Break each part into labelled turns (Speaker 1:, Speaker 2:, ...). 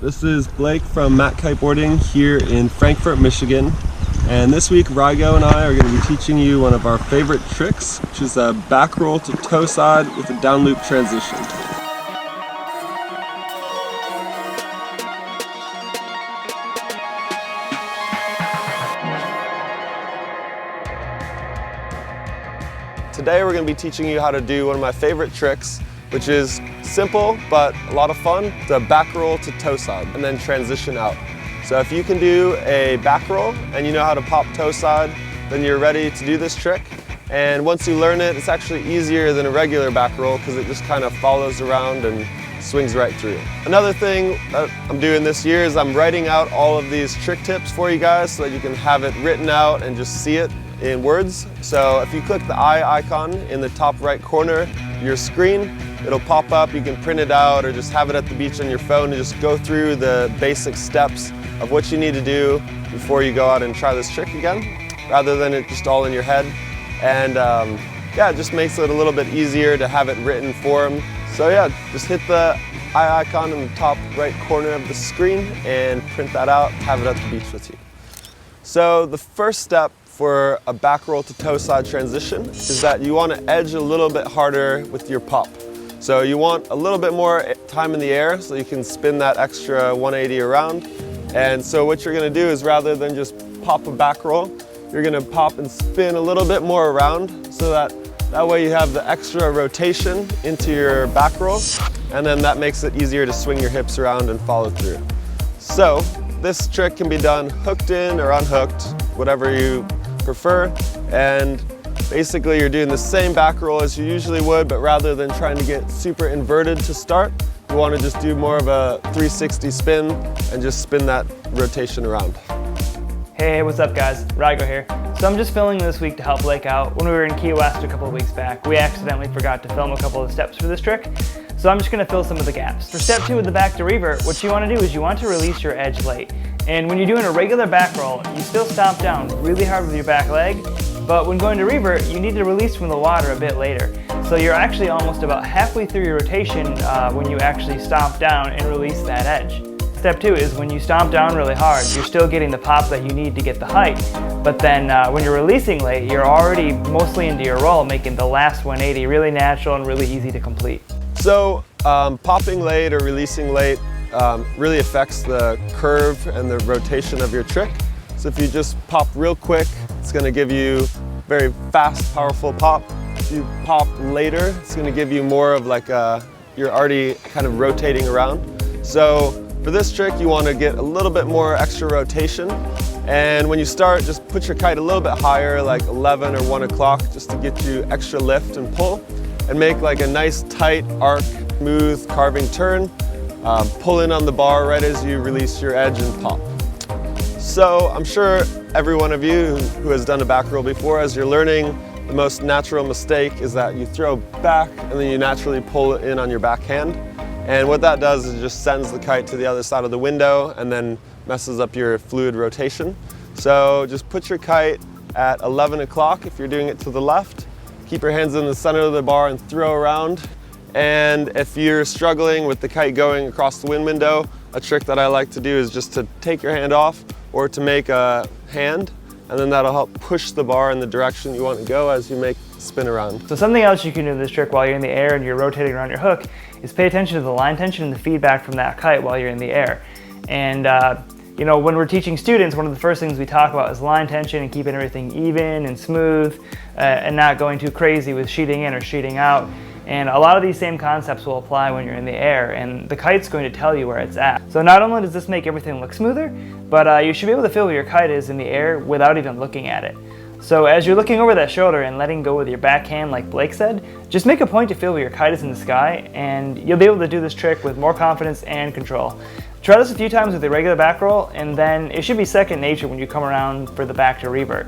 Speaker 1: This is Blake from Kiteboarding here in Frankfort, Michigan. And this week Rygo and I are going to be teaching you one of our favorite tricks, which is a back roll to toe side with a downloop transition. Today we're going to be teaching you how to do one of my favorite tricks, which is simple but a lot of fun, the back roll to toe side and then transition out. So if you can do a back roll and you know how to pop toe side, then you're ready to do this trick. And once you learn it, it's actually easier than a regular back roll because it just kind of follows around and swings right through. Another thing that I'm doing this year is I'm writing out all of these trick tips for you guys so that you can have it written out and just see it in words. So if you click the eye icon in the top right corner of your screen, it'll pop up. You can print it out or just have it at the beach on your phone and just go through the basic steps of what you need to do before you go out and try this trick again, rather than it just all in your head. And yeah, it just makes it a little bit easier to have it written form. So yeah, just hit the eye icon in the top right corner of the screen and print that out, have it at the beach with you. So the first step for a back roll to toe side transition is that you want to edge a little bit harder with your pop. So you want a little bit more time in the air so you can spin that extra 180 around. And so what you're going to do is, rather than just pop a back roll, you're going to pop and spin a little bit more around so that way you have the extra rotation into your back roll, and then that makes it easier to swing your hips around and follow through. So this trick can be done hooked in or unhooked, whatever you prefer, and basically you're doing the same back roll as you usually would, but rather than trying to get super inverted to start, you want to just do more of a 360 spin and just spin that rotation around.
Speaker 2: Hey, what's up guys? Rygo here. So I'm just filming this week to help Blake out. When we were in Key West a couple of weeks back, we accidentally forgot to film a couple of steps for this trick. So I'm just going to fill some of the gaps. For step 2 with the back to revert, what you want to do is you want to release your edge late. And when you're doing a regular back roll, you still stomp down really hard with your back leg, but when going to revert, you need to release from the water a bit later. So you're actually almost about halfway through your rotation when you actually stomp down and release that edge. Step 2 is when you stomp down really hard, you're still getting the pop that you need to get the height, but then when you're releasing late, you're already mostly into your roll, making the last 180 really natural and really easy to complete.
Speaker 1: So popping late or releasing late really affects the curve and the rotation of your trick. So if you just pop real quick, it's going to give you very fast, powerful pop. If you pop later, it's going to give you more of like you're already kind of rotating around. So for this trick, you want to get a little bit more extra rotation. And when you start, just put your kite a little bit higher, like 11 or 1 o'clock, just to get you extra lift and pull, and make like a nice tight arc, smooth carving turn. Pull in on the bar right as you release your edge and pop. So I'm sure every one of you who has done a back roll before, as you're learning, the most natural mistake is that you throw back and then you naturally pull it in on your backhand. And what that does is it just sends the kite to the other side of the window and then messes up your fluid rotation. So just put your kite at 11 o'clock if you're doing it to the left. Keep your hands in the center of the bar and throw around. And if you're struggling with the kite going across the wind window, a trick that I like to do is just to take your hand off or to make a hand, and then that'll help push the bar in the direction you want to go as you make spin around.
Speaker 2: So something else you can do in this trick while you're in the air and you're rotating around your hook is pay attention to the line tension and the feedback from that kite while you're in the air. And you know, when we're teaching students, one of the first things we talk about is line tension and keeping everything even and smooth and not going too crazy with sheeting in or sheeting out. And a lot of these same concepts will apply when you're in the air, and the kite's going to tell you where it's at. So not only does this make everything look smoother, but you should be able to feel where your kite is in the air without even looking at it. So as you're looking over that shoulder and letting go with your backhand like Blake said, just make a point to feel where your kite is in the sky, and you'll be able to do this trick with more confidence and control. Try this a few times with your regular back roll, and then it should be second nature when you come around for the back to revert.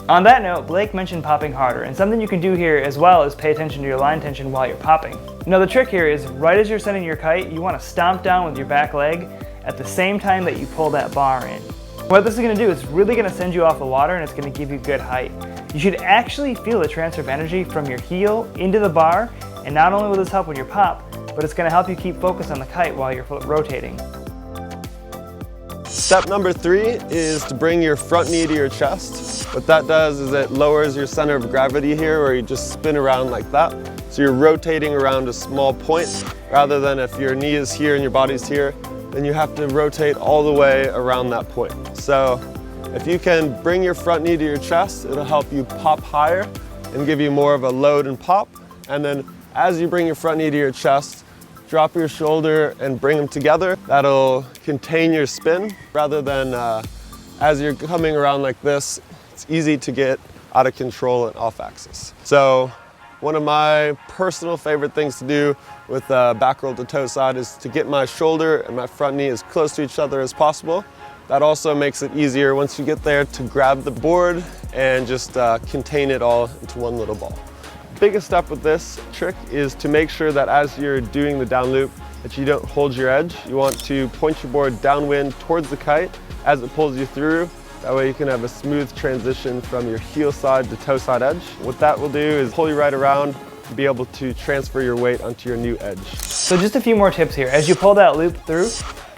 Speaker 2: On that note, Blake mentioned popping harder, and something you can do here as well is pay attention to your line tension while you're popping. Now the trick here is, right as you're sending your kite, you want to stomp down with your back leg at the same time that you pull that bar in. What this is going to do is really going to send you off the water, and it's going to give you good height. You should actually feel the transfer of energy from your heel into the bar, and not only will this help with your pop, but it's going to help you keep focus on the kite while you're rotating.
Speaker 1: Step number 3 is to bring your front knee to your chest. What that does is it lowers your center of gravity here, where you just spin around like that. So you're rotating around a small point, rather than if your knee is here and your body's here, then you have to rotate all the way around that point. So if you can bring your front knee to your chest, it'll help you pop higher and give you more of a load and pop. And then as you bring your front knee to your chest, drop your shoulder and bring them together. That'll contain your spin, rather than as you're coming around like this, it's easy to get out of control and off axis. So one of my personal favorite things to do with back roll to toe side is to get my shoulder and my front knee as close to each other as possible. That also makes it easier once you get there to grab the board and just contain it all into one little ball. Biggest step with this trick is to make sure that as you're doing the down loop that you don't hold your edge. You want to point your board downwind towards the kite as it pulls you through. That way you can have a smooth transition from your heel side to toe side edge. What that will do is pull you right around and be able to transfer your weight onto your new edge.
Speaker 2: So just a few more tips here. As you pull that loop through,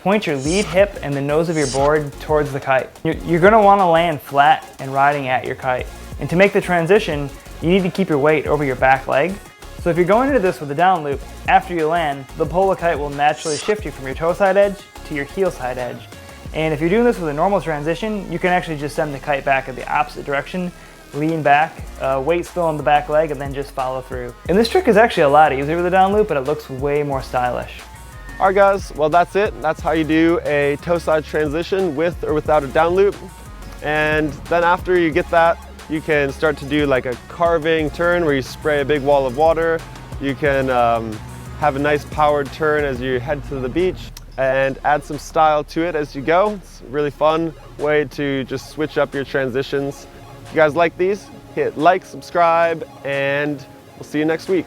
Speaker 2: point your lead hip and the nose of your board towards the kite. You're going to want to land flat and riding at your kite. And to make the transition, you need to keep your weight over your back leg. So if you're going into this with a down loop, after you land, the pull of the kite will naturally shift you from your toe side edge to your heel side edge. And if you're doing this with a normal transition, you can actually just send the kite back in the opposite direction, lean back, weight still on the back leg, and then just follow through. And this trick is actually a lot easier with a down loop, but it looks way more stylish.
Speaker 1: All right guys, well that's it. That's how you do a toe side transition with or without a down loop. And then after you get that, you can start to do like a carving turn where you spray a big wall of water. You can have a nice powered turn as you head to the beach and add some style to it as you go. It's a really fun way to just switch up your transitions. If you guys like these, hit like, subscribe, and we'll see you next week.